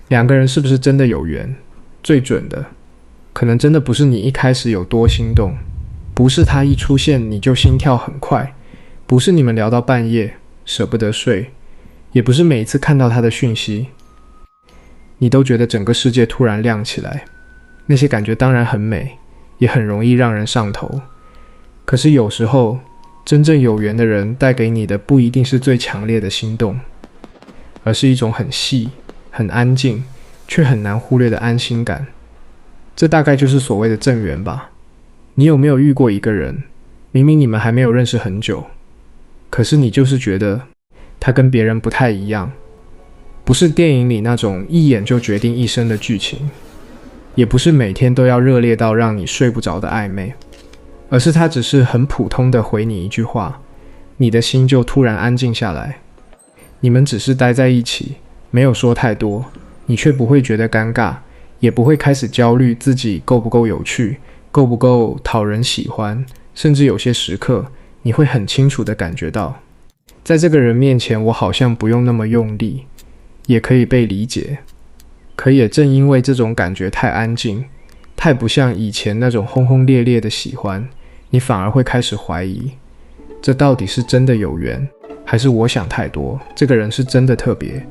两个人是不是真的有缘？最准的，可能真的不是你一开始有多心动，不是他一出现你就心跳很快，不是你们聊到半夜舍不得睡，也不是每一次看到他的讯息，你都觉得整个世界突然亮起来。那些感觉当然很美，也很容易让人上头。可是有时候，真正有缘的人带给你的不一定是最强烈的心动，而是一种很细、很安静，却很难忽略的安心感。这大概就是所谓的正缘吧。你有没有遇过一个人，明明你们还没有认识很久，可是你就是觉得他跟别人不太一样，不是电影里那种一眼就决定一生的剧情，也不是每天都要热烈到让你睡不着的暧昧，而是他只是很普通的回你一句话，你的心就突然安静下来。你们只是待在一起，没有说太多，你却不会觉得尴尬，也不会开始焦虑自己够不够有趣，够不够讨人喜欢，甚至有些时刻，你会很清楚地感觉到，在这个人面前，我好像不用那么用力，也可以被理解。可也正因为这种感觉太安静，太不像以前那种轰轰烈烈的喜欢，你反而会开始怀疑，这到底是真的有缘，还是我想太多，这个人是真的特别，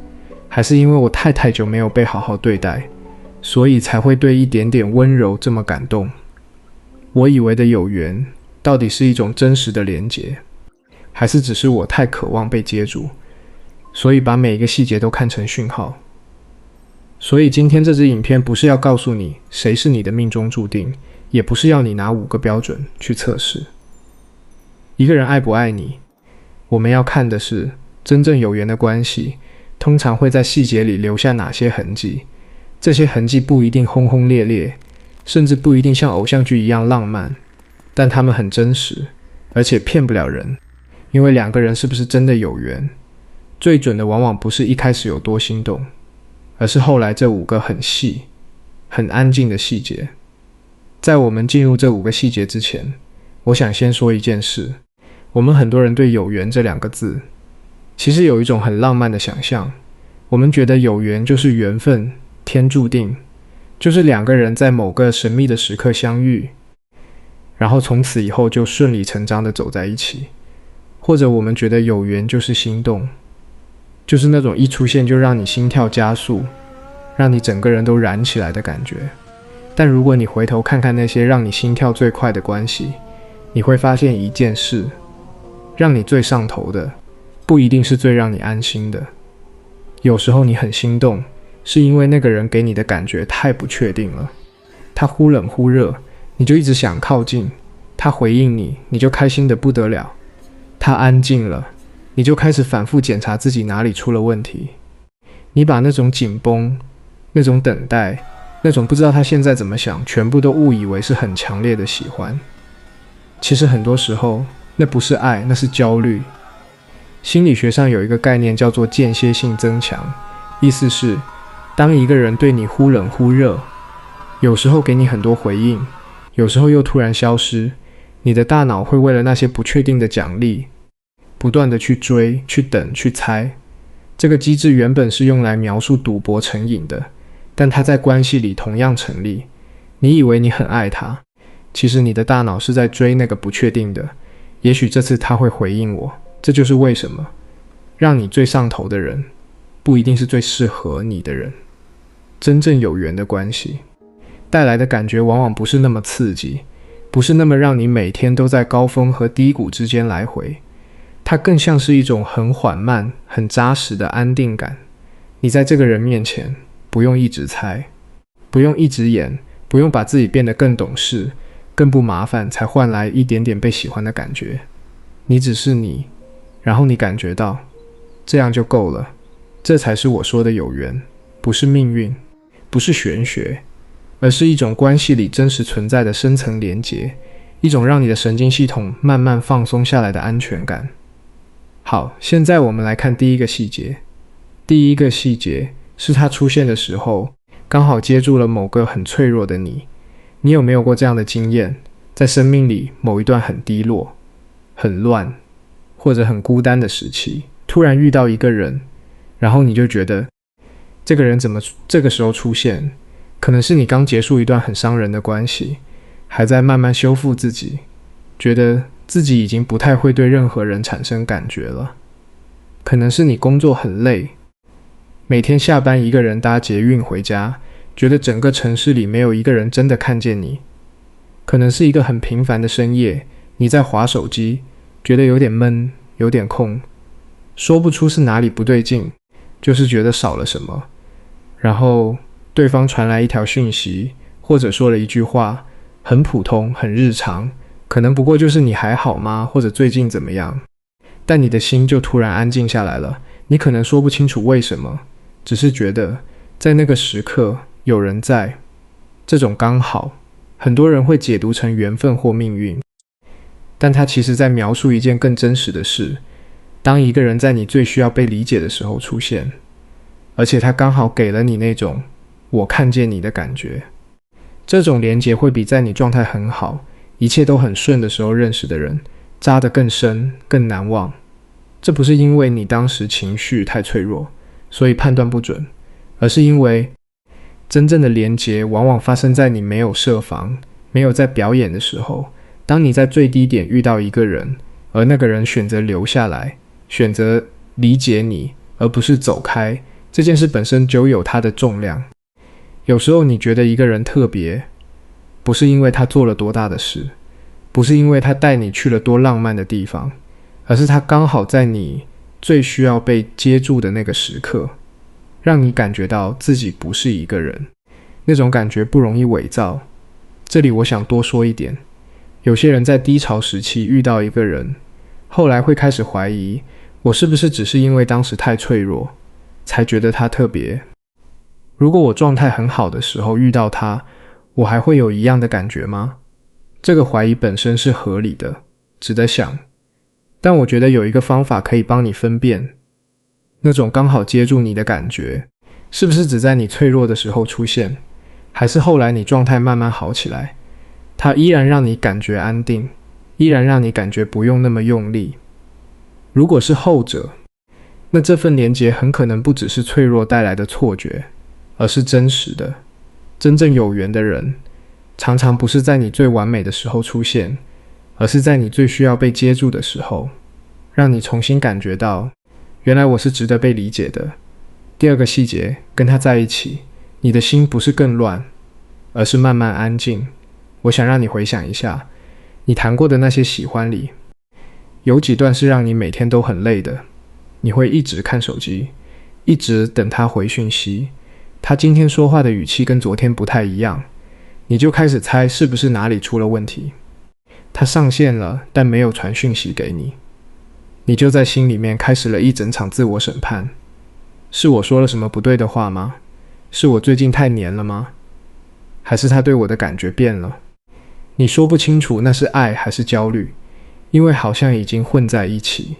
还是因为我太久没有被好好对待，所以才会对一点点温柔这么感动。我以为的有缘，到底是一种真实的连结，还是只是我太渴望被接住，所以把每一个细节都看成讯号。所以今天这支影片不是要告诉你谁是你的命中注定，也不是要你拿5个标准去测试。一个人爱不爱你，我们要看的是真正有缘的关系，通常会在细节里留下哪些痕迹。这些痕迹不一定轰轰烈烈，甚至不一定像偶像剧一样浪漫，但他们很真实，而且骗不了人。因为两个人是不是真的有缘，最准的往往不是一开始有多心动，而是后来这5个很细、很安静的细节。在我们进入这5个细节之前，我想先说一件事。我们很多人对有缘这2个字，其实有一种很浪漫的想象。我们觉得有缘就是缘分，天注定，就是2个人在某个神秘的时刻相遇，然后从此以后就顺理成章地走在一起。或者我们觉得有缘就是心动，就是那种一出现就让你心跳加速，让你整个人都燃起来的感觉。但如果你回头看看那些让你心跳最快的关系，你会发现一件事，让你最上头的不一定是最让你安心的。有时候你很心动，是因为那个人给你的感觉太不确定了，他忽冷忽热，你就一直想靠近，他回应你，你就开心得不得了，他安静了，你就开始反复检查自己哪里出了问题。你把那种紧绷，那种等待，那种不知道他现在怎么想，全部都误以为是很强烈的喜欢。其实很多时候那不是爱，那是焦虑。心理学上有一个概念叫做间歇性增强，意思是当一个人对你忽冷忽热，有时候给你很多回应，有时候又突然消失，你的大脑会为了那些不确定的奖励不断的去追、去等、去猜。这个机制原本是用来描述赌博成瘾的，但它在关系里同样成立。你以为你很爱他，其实你的大脑是在追那个不确定的，也许这次他会回应我。这就是为什么让你最上头的人不一定是最适合你的人。真正有缘的关系带来的感觉往往不是那么刺激，不是那么让你每天都在高峰和低谷之间来回，它更像是一种很缓慢、很扎实的安定感。你在这个人面前不用一直猜，不用一直演，不用把自己变得更懂事、更不麻烦才换来一点点被喜欢的感觉。你只是你，然后你感觉到，这样就够了。这才是我说的有缘，不是命运，不是玄学，而是一种关系里真实存在的深层连结，一种让你的神经系统慢慢放松下来的安全感。好，现在我们来看第一个细节。第一个细节是他出现的时候，刚好接住了某个很脆弱的你。你有没有过这样的经验？在生命里某一段很低落、很乱，或者很孤单的时期，突然遇到一个人，然后你就觉得这个人怎么这个时候出现？可能是你刚结束一段很伤人的关系，还在慢慢修复自己，觉得自己已经不太会对任何人产生感觉了。可能是你工作很累，每天下班一个人搭捷运回家，觉得整个城市里没有一个人真的看见你。可能是一个很平凡的深夜，你在滑手机，觉得有点闷，有点空，说不出是哪里不对劲，就是觉得少了什么。然后对方传来一条讯息，或者说了一句话，很普通，很日常，可能不过就是你还好吗？或者最近怎么样？但你的心就突然安静下来了，你可能说不清楚为什么，只是觉得在那个时刻有人在。这种刚好，很多人会解读成缘分或命运，但它其实在描述一件更真实的事。当一个人在你最需要被理解的时候出现，而且他刚好给了你那种我看见你的感觉，这种连结会比在你状态很好，一切都很顺的时候认识的人扎得更深，更难忘。这不是因为你当时情绪太脆弱，所以判断不准，而是因为真正的连结往往发生在你没有设防，没有在表演的时候。当你在最低点遇到一个人，而那个人选择留下来，选择理解你，而不是走开，这件事本身就有它的重量。有时候你觉得一个人特别，不是因为他做了多大的事，不是因为他带你去了多浪漫的地方，而是他刚好在你最需要被接住的那个时刻，让你感觉到自己不是一个人。那种感觉不容易伪造。这里我想多说一点，有些人在低潮时期遇到一个人，后来会开始怀疑，我是不是只是因为当时太脆弱，才觉得他特别？如果我状态很好的时候遇到他，我还会有一样的感觉吗？这个怀疑本身是合理的，值得想。但我觉得有一个方法可以帮你分辨，那种刚好接住你的感觉，是不是只在你脆弱的时候出现，还是后来你状态慢慢好起来，它依然让你感觉安定，依然让你感觉不用那么用力。如果是后者，那这份连结很可能不只是脆弱带来的错觉，而是真实的。真正有缘的人，常常不是在你最完美的时候出现，而是在你最需要被接住的时候，让你重新感觉到，原来我是值得被理解的。第二个细节，跟他在一起，你的心不是更乱，而是慢慢安静。我想让你回想一下，你谈过的那些喜欢里，有几段是让你每天都很累的。你会一直看手机，一直等他回讯息，他今天说话的语气跟昨天不太一样，你就开始猜是不是哪里出了问题。他上线了，但没有传讯息给你，你就在心里面开始了一整场自我审判。是我说了什么不对的话吗？是我最近太黏了吗？还是他对我的感觉变了？你说不清楚那是爱还是焦虑，因为好像已经混在一起，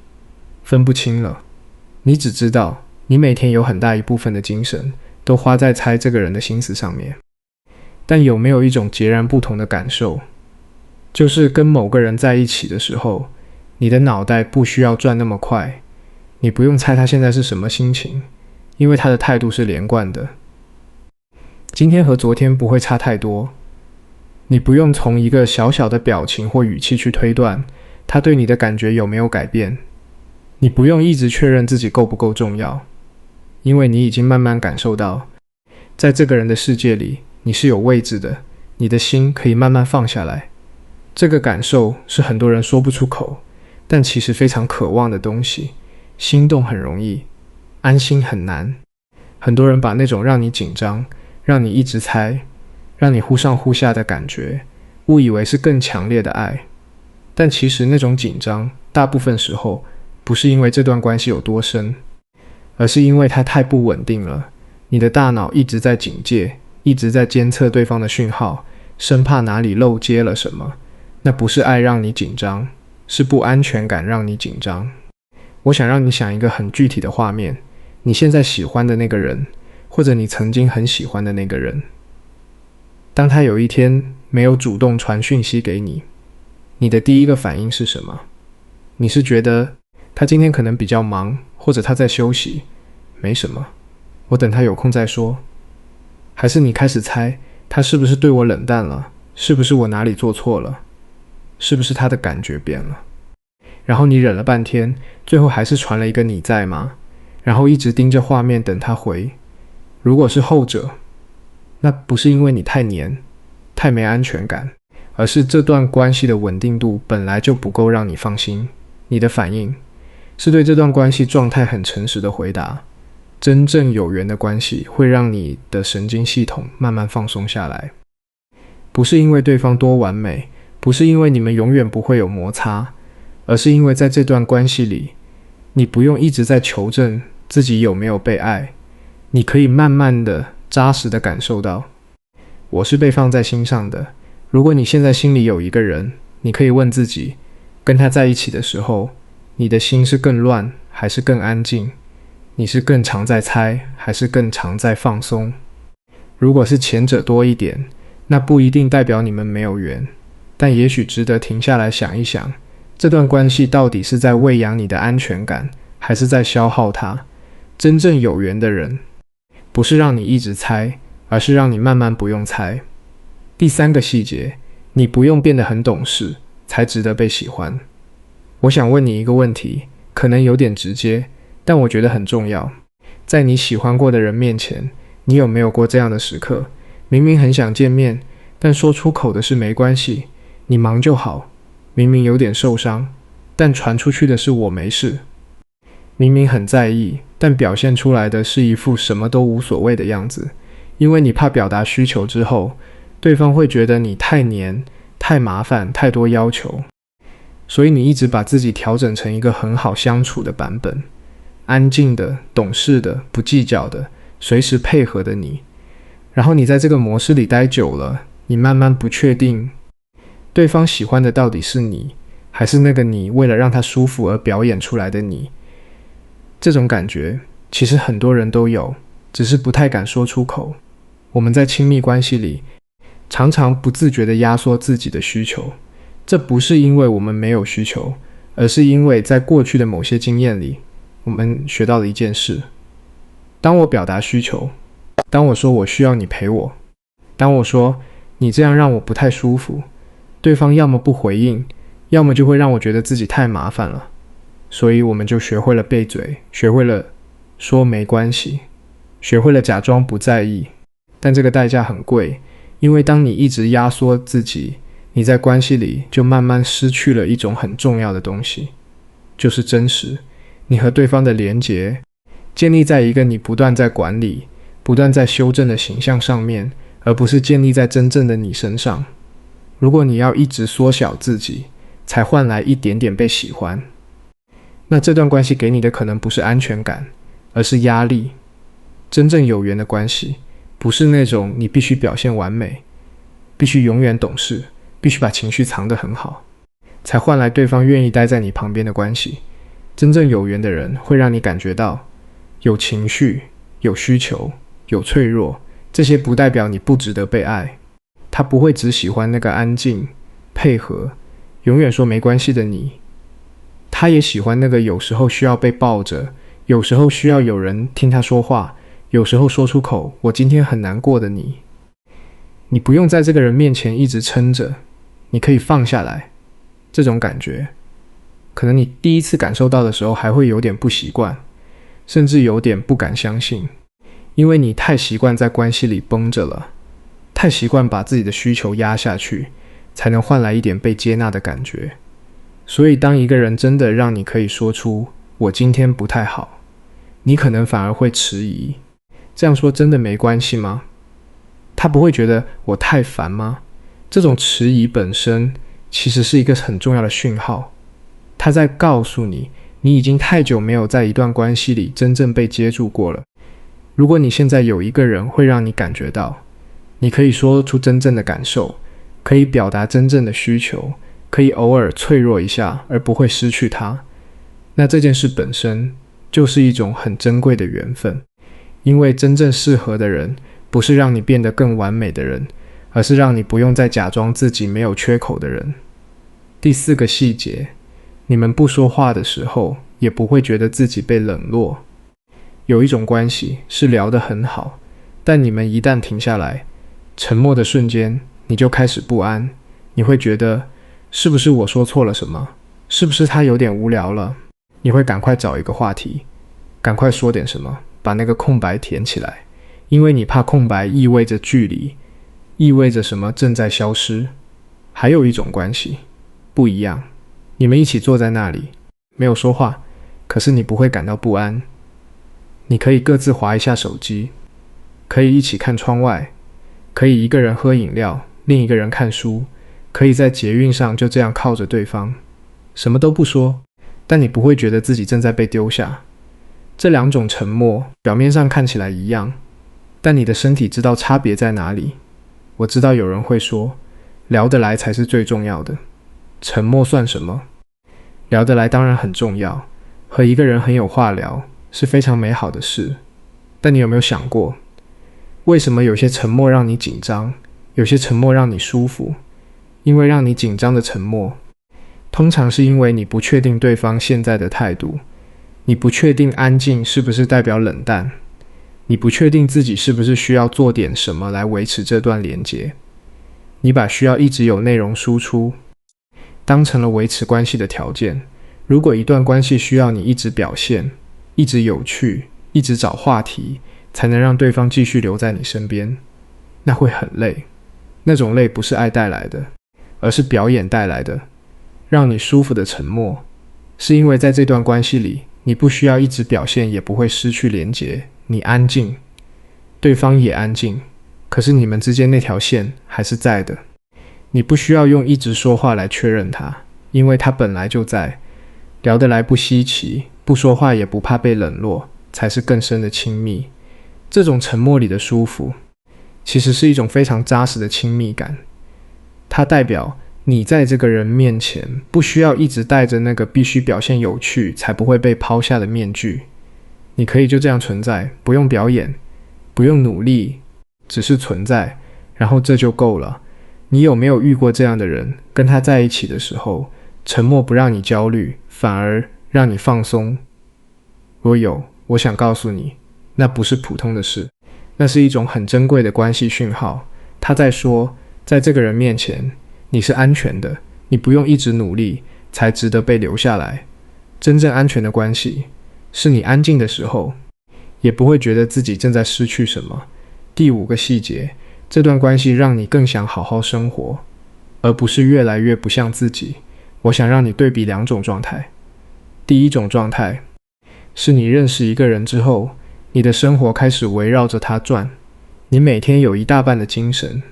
分不清了。你只知道你每天有很大一部分的精神都花在猜这个人的心思上面。但有没有一种截然不同的感受，就是跟某个人在一起的时候，你的脑袋不需要转那么快，你不用猜他现在是什么心情，因为他的态度是连贯的。今天和昨天不会差太多，你不用从一个小小的表情或语气去推断他对你的感觉有没有改变。你不用一直确认自己够不够重要，因为你已经慢慢感受到，在这个人的世界里，你是有位置的，你的心可以慢慢放下来。这个感受是很多人说不出口，但其实非常渴望的东西。心动很容易，安心很难。很多人把那种让你紧张，让你一直猜，让你忽上忽下的感觉，误以为是更强烈的爱。但其实那种紧张，大部分时候不是因为这段关系有多深，而是因为它太不稳定了。你的大脑一直在警戒，一直在监测对方的讯号，生怕哪里漏接了什么。那不是爱让你紧张，是不安全感让你紧张。我想让你想一个很具体的画面，你现在喜欢的那个人，或者你曾经很喜欢的那个人，当他有一天没有主动传讯息给你，你的第一个反应是什么？你是觉得他今天可能比较忙，或者他在休息，没什么。我等他有空再说。还是你开始猜他是不是对我冷淡了？是不是我哪里做错了？是不是他的感觉变了？然后你忍了半天，最后还是传了一个你在吗？然后一直盯着画面等他回。如果是后者，那不是因为你太黏，太没安全感，而是这段关系的稳定度本来就不够让你放心。你的反应是对这段关系状态很诚实的回答。真正有缘的关系会让你的神经系统慢慢放松下来，不是因为对方多完美，不是因为你们永远不会有摩擦，而是因为在这段关系里，你不用一直在求证自己有没有被爱，你可以慢慢的、扎实的感受到，我是被放在心上的。如果你现在心里有一个人，你可以问自己，跟他在一起的时候，你的心是更乱还是更安静？你是更常在猜还是更常在放松？如果是前者多一点，那不一定代表你们没有缘，但也许值得停下来想一想，这段关系到底是在喂养你的安全感，还是在消耗它？真正有缘的人，不是让你一直猜，而是让你慢慢不用猜。第三个细节，你不用变得很懂事，才值得被喜欢。我想问你一个问题，可能有点直接，但我觉得很重要。在你喜欢过的人面前，你有没有过这样的时刻？明明很想见面，但说出口的是没关系，你忙就好。明明有点受伤，但传出去的是我没事。明明很在意，但表现出来的是一副什么都无所谓的样子。因为你怕表达需求之后，对方会觉得你太黏、太麻烦、太多要求，所以你一直把自己调整成一个很好相处的版本。安静的、懂事的、不计较的、随时配合的你。然后你在这个模式里待久了，你慢慢不确定对方喜欢的到底是你，还是那个你为了让他舒服而表演出来的你。这种感觉其实很多人都有，只是不太敢说出口。我们在亲密关系里常常不自觉地压缩自己的需求，这不是因为我们没有需求，而是因为在过去的某些经验里，我们学到了一件事：当我表达需求，当我说我需要你陪我，当我说你这样让我不太舒服，对方要么不回应，要么就会让我觉得自己太麻烦了。所以我们就学会了闭嘴，学会了说没关系，学会了假装不在意。但这个代价很贵，因为当你一直压缩自己，你在关系里就慢慢失去了一种很重要的东西，就是真实。你和对方的连结建立在一个你不断在管理、不断在修正的形象上面，而不是建立在真正的你身上。如果你要一直缩小自己，才换来一点点被喜欢，那这段关系给你的可能不是安全感，而是压力。真正有缘的关系，不是那种你必须表现完美，必须永远懂事，必须把情绪藏得很好，才换来对方愿意待在你旁边的关系。真正有缘的人会让你感觉到有情绪、有需求、有脆弱，这些不代表你不值得被爱。他不会只喜欢那个安静、配合、永远说没关系的你，他也喜欢那个有时候需要被抱着，有时候需要有人听他说话，有时候说出口我今天很难过的你。你不用在这个人面前一直撑着，你可以放下来。这种感觉可能你第一次感受到的时候还会有点不习惯，甚至有点不敢相信，因为你太习惯在关系里绷着了，太习惯把自己的需求压下去，才能换来一点被接纳的感觉。所以当一个人真的让你可以说出我今天不太好，你可能反而会迟疑，这样说真的没关系吗？他不会觉得我太烦吗？这种迟疑本身其实是一个很重要的讯号，他在告诉你，你已经太久没有在一段关系里真正被接住过了。如果你现在有一个人会让你感觉到，你可以说出真正的感受，可以表达真正的需求，可以偶尔脆弱一下而不会失去他，那这件事本身就是一种很珍贵的缘分。因为真正适合的人不是让你变得更完美的人，而是让你不用再假装自己没有缺口的人。第四个细节，你们不说话的时候也不会觉得自己被冷落。有一种关系是聊得很好，但你们一旦停下来，沉默的瞬间，你就开始不安，你会觉得是不是我说错了什么？是不是他有点无聊了？你会赶快找一个话题，赶快说点什么，把那个空白填起来，因为你怕空白意味着距离，意味着什么正在消失。还有一种关系不一样，你们一起坐在那里，没有说话，可是你不会感到不安。你可以各自滑一下手机，可以一起看窗外，可以一个人喝饮料，另一个人看书，可以在捷运上就这样靠着对方，什么都不说，但你不会觉得自己正在被丢下。这两种沉默表面上看起来一样，但你的身体知道差别在哪里。我知道有人会说，聊得来才是最重要的，沉默算什么？聊得来当然很重要，和一个人很有话聊是非常美好的事。但你有没有想过，为什么有些沉默让你紧张，有些沉默让你舒服？因为让你紧张的沉默，通常是因为你不确定对方现在的态度，你不确定安静是不是代表冷淡，你不确定自己是不是需要做点什么来维持这段连结。你把需要一直有内容输出当成了维持关系的条件。如果一段关系需要你一直表现，一直有趣，一直找话题，才能让对方继续留在你身边，那会很累。那种累不是爱带来的，而是表演带来的。让你舒服的沉默，是因为在这段关系里，你不需要一直表现，也不会失去连结。你安静，对方也安静，可是你们之间那条线还是在的。你不需要用一直说话来确认它，因为它本来就在。聊得来不稀奇，不说话也不怕被冷落，才是更深的亲密。这种沉默里的舒服，其实是一种非常扎实的亲密感。它代表你在这个人面前，不需要一直戴着那个必须表现有趣才不会被抛下的面具。你可以就这样存在，不用表演，不用努力，只是存在，然后这就够了。你有没有遇过这样的人？跟他在一起的时候，沉默不让你焦虑，反而让你放松。若有，我想告诉你，那不是普通的事，那是一种很珍贵的关系讯号。他在说，在这个人面前，你是安全的，你不用一直努力，才值得被留下来。真正安全的关系，是你安静的时候，也不会觉得自己正在失去什么。第5个细节，这段关系让你更想好好生活，而不是越来越不像自己。我想让你对比2种状态。第一种状态，是你认识一个人之后，你的生活开始围绕着他转，你每天有一大半的精神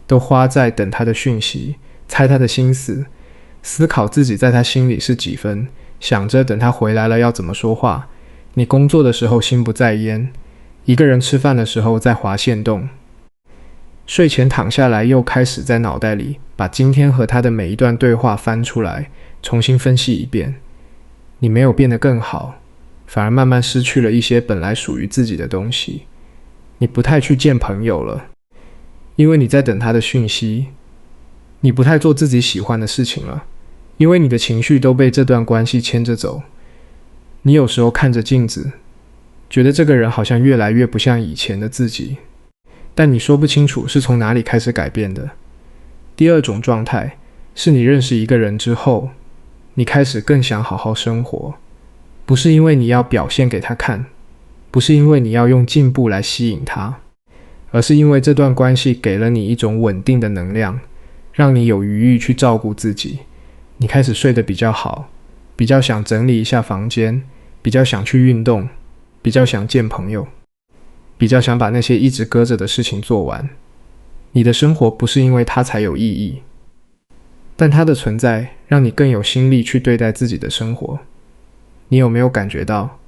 都花在等他的讯息，猜他的心思，思考自己在他心里是几分，想着等他回来了要怎么说话。你工作的时候心不在焉，一个人吃饭的时候在滑限动，睡前躺下来又开始在脑袋里把今天和他的每一段对话翻出来，重新分析一遍。你没有变得更好，反而慢慢失去了一些本来属于自己的东西。你不太去见朋友了，因为你在等他的讯息。你不太做自己喜欢的事情了，因为你的情绪都被这段关系牵着走。你有时候看着镜子，觉得这个人好像越来越不像以前的自己，但你说不清楚是从哪里开始改变的。第2种状态，是你认识一个人之后，你开始更想好好生活，不是因为你要表现给他看，不是因为你要用进步来吸引他，而是因为这段关系给了你一种稳定的能量，让你有余裕去照顾自己。你开始睡得比较好，比较想整理一下房间，比较想去运动，比较想见朋友，比较想把那些一直搁着的事情做完。你的生活不是因为它才有意义，但它的存在让你更有心力去对待自己的生活。你有没有感觉到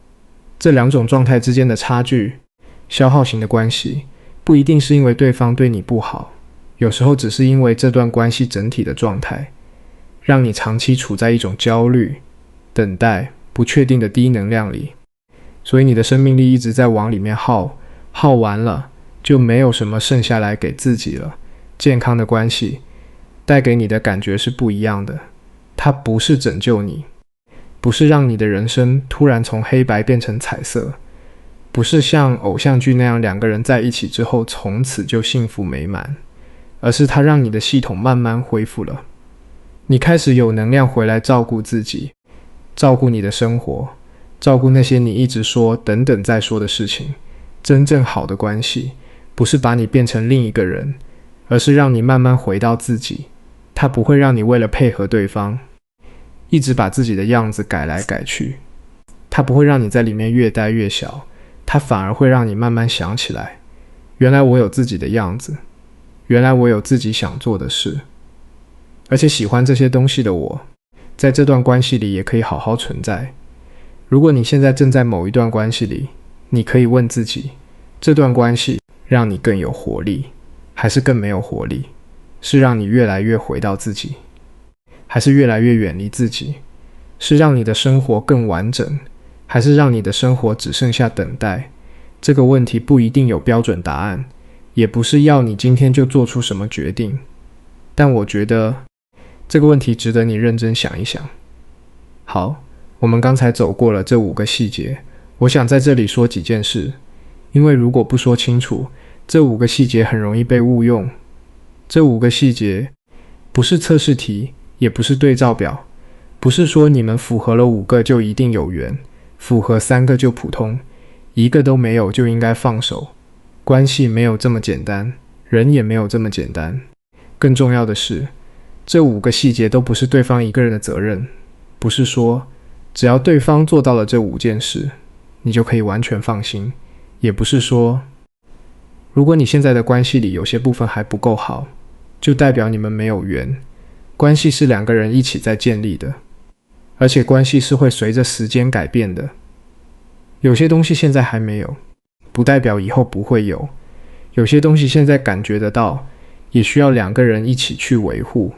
这2种状态之间的差距？消耗型的关系不一定是因为对方对你不好，有时候只是因为这段关系整体的状态让你长期处在一种焦虑、等待、不确定的低能量里，所以你的生命力一直在往里面耗，耗完了就没有什么剩下来给自己了。健康的关系带给你的感觉是不一样的，它不是拯救你，不是让你的人生突然从黑白变成彩色，不是像偶像剧那样两个人在一起之后从此就幸福美满，而是它让你的系统慢慢恢复了。你开始有能量回来照顾自己，照顾你的生活，照顾那些你一直说等等再说的事情。真正好的关系不是把你变成另一个人，而是让你慢慢回到自己。它不会让你为了配合对方一直把自己的样子改来改去，它不会让你在里面越待越小，它反而会让你慢慢想起来，原来我有自己的样子，原来我有自己想做的事，而且喜欢这些东西的我在这段关系里也可以好好存在。如果你现在正在某一段关系里，你可以问自己，这段关系让你更有活力，还是更没有活力？是让你越来越回到自己，还是越来越远离自己？是让你的生活更完整，还是让你的生活只剩下等待？这个问题不一定有标准答案，也不是要你今天就做出什么决定，但我觉得这个问题值得你认真想一想。好，我们刚才走过了这5个细节，我想在这里说几件事，因为如果不说清楚，这5个细节很容易被误用。这5个细节不是测试题，也不是对照表，不是说你们符合了5个就一定有缘，符合3个就普通，1个都没有就应该放手。关系没有这么简单，人也没有这么简单。更重要的是，这5个细节都不是对方一个人的责任，不是说只要对方做到了这5件事，你就可以完全放心，也不是说如果你现在的关系里有些部分还不够好，就代表你们没有缘。关系是2个人一起在建立的，而且关系是会随着时间改变的。有些东西现在还没有，不代表以后不会有。有些东西现在感觉得到，也需要2个人一起去维护。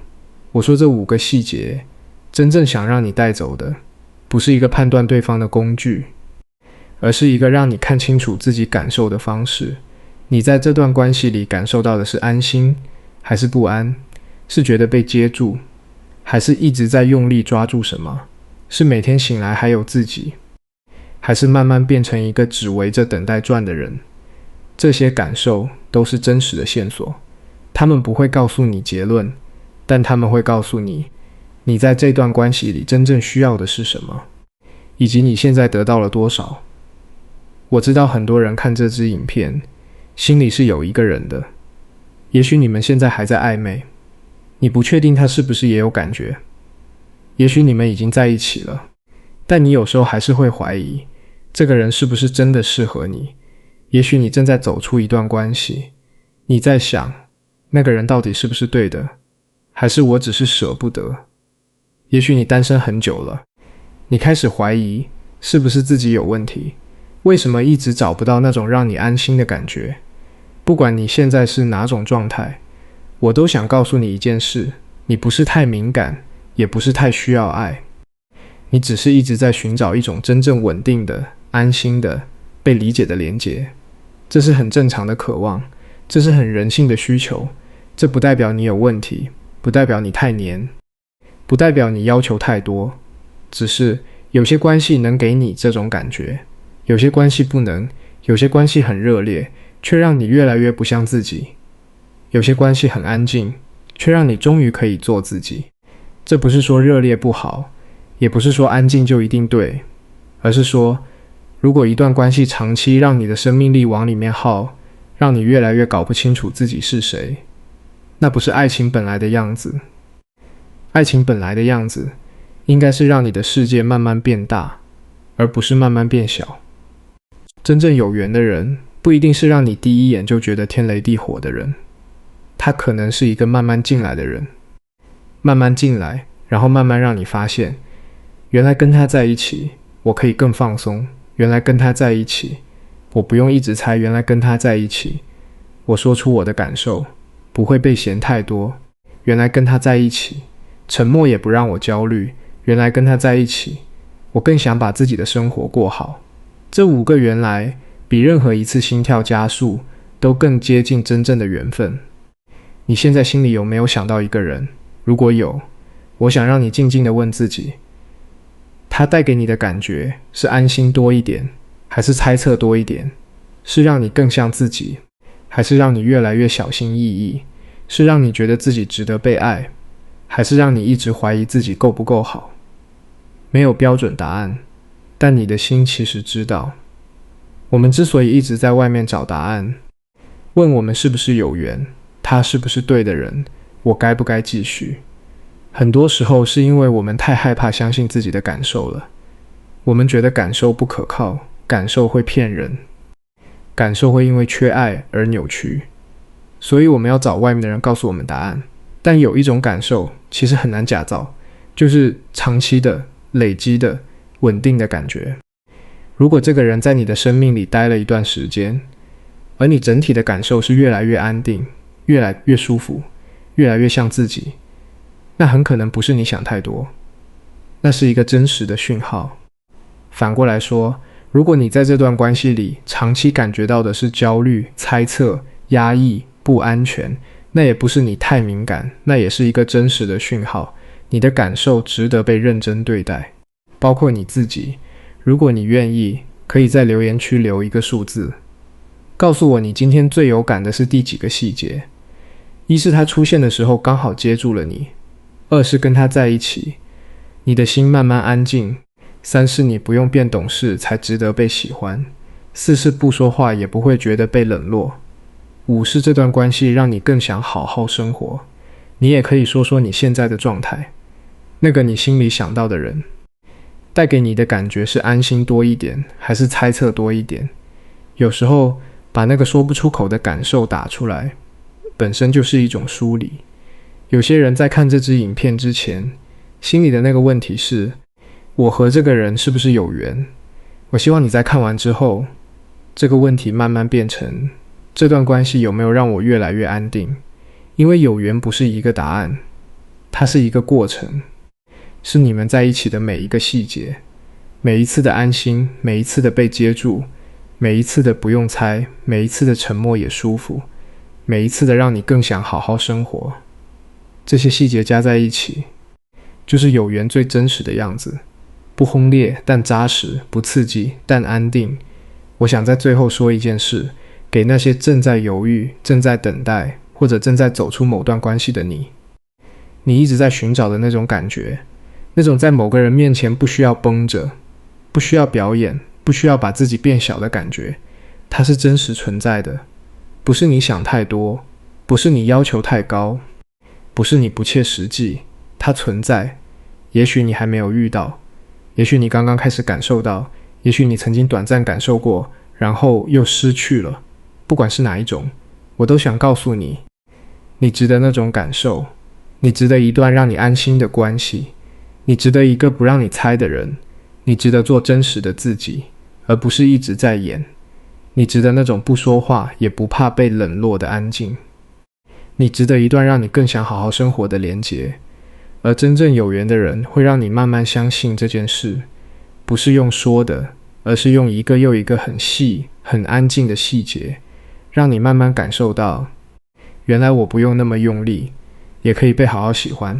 我说这5个细节，真正想让你带走的，不是一个判断对方的工具，而是一个让你看清楚自己感受的方式。你在这段关系里感受到的是安心，还是不安？是觉得被接住，还是一直在用力抓住什么？是每天醒来还有自己，还是慢慢变成一个只围着等待转的人？这些感受都是真实的线索，他们不会告诉你结论，但他们会告诉你，你在这段关系里真正需要的是什么，以及你现在得到了多少。我知道很多人看这支影片心里是有一个人的，也许你们现在还在暧昧，你不确定他是不是也有感觉，也许你们已经在一起了，但你有时候还是会怀疑这个人是不是真的适合你。也许你正在走出一段关系，你在想那个人到底是不是对的，还是我只是舍不得。也许你单身很久了，你开始怀疑是不是自己有问题，为什么一直找不到那种让你安心的感觉。不管你现在是哪种状态，我都想告诉你一件事，你不是太敏感，也不是太需要爱，你只是一直在寻找一种真正稳定的、安心的、被理解的连结。这是很正常的渴望，这是很人性的需求。这不代表你有问题，不代表你太黏，不代表你要求太多，只是有些关系能给你这种感觉，有些关系不能，有些关系很热烈，却让你越来越不像自己，有些关系很安静，却让你终于可以做自己。这不是说热烈不好，也不是说安静就一定对，而是说如果一段关系长期让你的生命力往里面耗，让你越来越搞不清楚自己是谁，那不是爱情本来的样子。爱情本来的样子应该是让你的世界慢慢变大，而不是慢慢变小。真正有缘的人不一定是让你第一眼就觉得天雷地火的人，他可能是一个慢慢进来的人，慢慢进来，然后慢慢让你发现，原来跟他在一起我可以更放松，原来跟他在一起我不用一直猜，原来跟他在一起我说出我的感受不会被嫌太多，原来跟他在一起沉默也不让我焦虑，原来跟他在一起我更想把自己的生活过好。这5个原来比任何一次心跳加速都更接近真正的缘分。你现在心里有没有想到一个人？如果有，我想让你静静地问自己，他带给你的感觉是安心多一点，还是猜测多一点？是让你更像自己，还是让你越来越小心翼翼？是让你觉得自己值得被爱，还是让你一直怀疑自己够不够好？没有标准答案，但你的心其实知道。我们之所以一直在外面找答案，问我们是不是有缘，他是不是对的人，我该不该继续，很多时候是因为我们太害怕相信自己的感受了。我们觉得感受不可靠，感受会骗人，感受会因为缺爱而扭曲，所以我们要找外面的人告诉我们答案。但有一种感受其实很难假造，就是长期的、累积的、稳定的感觉。如果这个人在你的生命里待了一段时间，而你整体的感受是越来越安定，越来越舒服，越来越像自己，那很可能不是你想太多，那是一个真实的讯号。反过来说，如果你在这段关系里长期感觉到的是焦虑、猜测、压抑、不安全，那也不是你太敏感，那也是一个真实的讯号。你的感受值得被认真对待，包括你自己。如果你愿意，可以在留言区留一个数字，告诉我你今天最有感的是第几个细节。一是他出现的时候刚好接住了你，二是跟他在一起，你的心慢慢安静，三是你不用变懂事才值得被喜欢，四是不说话也不会觉得被冷落，五是这段关系让你更想好好生活。你也可以说说你现在的状态，那个你心里想到的人带给你的感觉是安心多一点，还是猜测多一点？有时候把那个说不出口的感受打出来，本身就是一种梳理。有些人在看这支影片之前，心里的那个问题是，我和这个人是不是有缘？我希望你在看完之后，这个问题慢慢变成，这段关系有没有让我越来越安定？因为有缘不是一个答案，它是一个过程，是你们在一起的每一个细节，每一次的安心，每一次的被接住，每一次的不用猜，每一次的沉默也舒服，每一次的让你更想好好生活。这些细节加在一起，就是有缘最真实的样子，不轰烈但扎实，不刺激但安定。我想在最后说一件事，给那些正在犹豫、正在等待，或者正在走出某段关系的你。你一直在寻找的那种感觉，那种在某个人面前不需要绷着，不需要表演，不需要把自己变小的感觉，它是真实存在的。不是你想太多，不是你要求太高，不是你不切实际，它存在。也许你还没有遇到，也许你刚刚开始感受到，也许你曾经短暂感受过，然后又失去了。不管是哪一种，我都想告诉你，你值得那种感受，你值得一段让你安心的关系，你值得一个不让你猜的人，你值得做真实的自己，而不是一直在演。你值得那种不说话也不怕被冷落的安静，你值得一段让你更想好好生活的连结。而真正有缘的人会让你慢慢相信这件事，不是用说的，而是用一个又一个很细很安静的细节，让你慢慢感受到，原来我不用那么用力，也可以被好好喜欢。